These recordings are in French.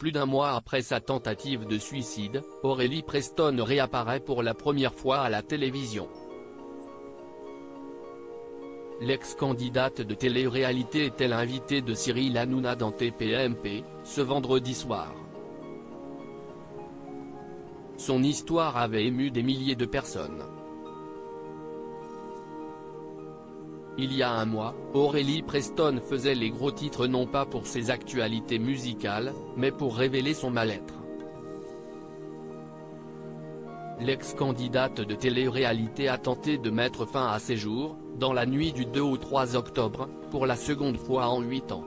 Plus d'un mois après sa tentative de suicide, Aurélie Preston réapparaît pour la première fois à la télévision. L'ex-candidate de télé-réalité était l'invitée de Cyril Hanouna dans TPMP, ce vendredi soir. Son histoire avait ému des milliers de personnes. Il y a un mois, Aurélie Preston faisait les gros titres non pas pour ses actualités musicales, mais pour révéler son mal-être. L'ex-candidate de télé-réalité a tenté de mettre fin à ses jours, dans la nuit du 2 au 3 octobre, pour la seconde fois en 8 ans.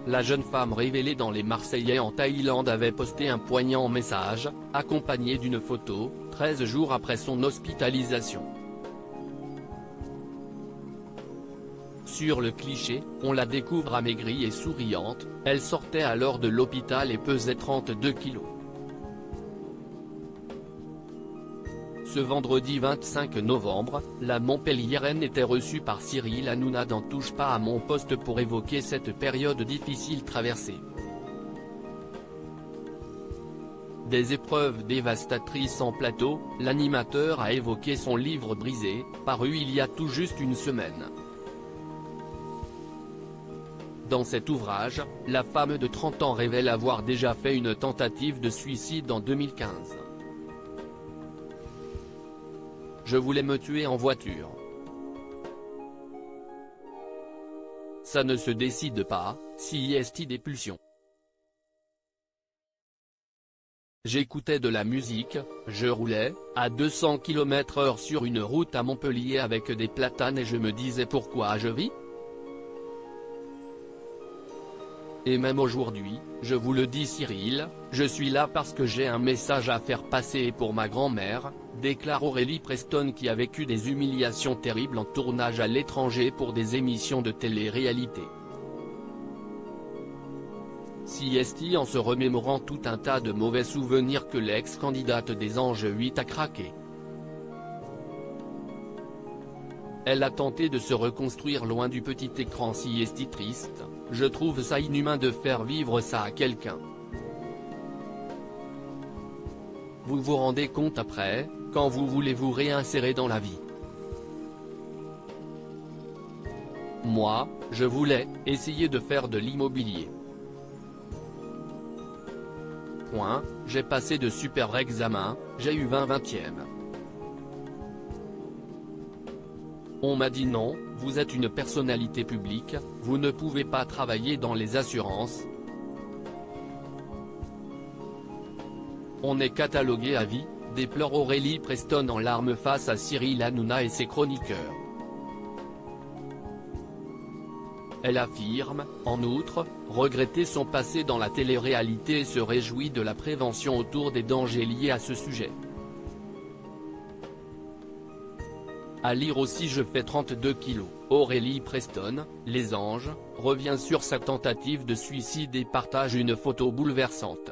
La jeune femme révélée dans Les Marseillais en Thaïlande avait posté un poignant message, accompagné d'une photo, 13 jours après son hospitalisation. Sur le cliché, on la découvre amaigrie et souriante, elle sortait alors de l'hôpital et pesait 32 kilos. Ce vendredi 25 novembre, la Montpelliéraine était reçue par Cyril Hanouna dans Touche pas à mon poste pour évoquer cette période difficile traversée. Des épreuves dévastatrices en plateau, l'animateur a évoqué son livre Brisé, paru il y a tout juste une semaine. Dans cet ouvrage, la femme de 30 ans révèle avoir déjà fait une tentative de suicide en 2015. Je voulais me tuer en voiture. Ça ne se décide pas, si est des pulsions. J'écoutais de la musique, je roulais, à 200 km/h sur une route à Montpellier avec des platanes et je me disais pourquoi je vis ? Et même aujourd'hui, je vous le dis Cyril, je suis là parce que j'ai un message à faire passer pour ma grand-mère, déclare Aurélie Preston qui a vécu des humiliations terribles en tournage à l'étranger pour des émissions de télé-réalité. CST en se remémorant tout un tas de mauvais souvenirs que l'ex-candidate des Anges 8 a craqué. Elle a tenté de se reconstruire loin du petit écran CST triste, je trouve ça inhumain de faire vivre ça à quelqu'un. Vous vous rendez compte après, quand vous voulez vous réinsérer dans la vie. Moi, je voulais essayer de faire de l'immobilier. J'ai passé de super examens, j'ai eu 20/20e. On m'a dit non, vous êtes une personnalité publique, vous ne pouvez pas travailler dans les assurances. On est catalogué à vie, déplore Aurélie Preston en larmes face à Cyril Hanouna et ses chroniqueurs. Elle affirme, en outre, regretter son passé dans la télé-réalité et se réjouit de la prévention autour des dangers liés à ce sujet. À lire aussi Je fais 32 kilos, Aurélie Preston, Les Anges, revient sur sa tentative de suicide et partage une photo bouleversante.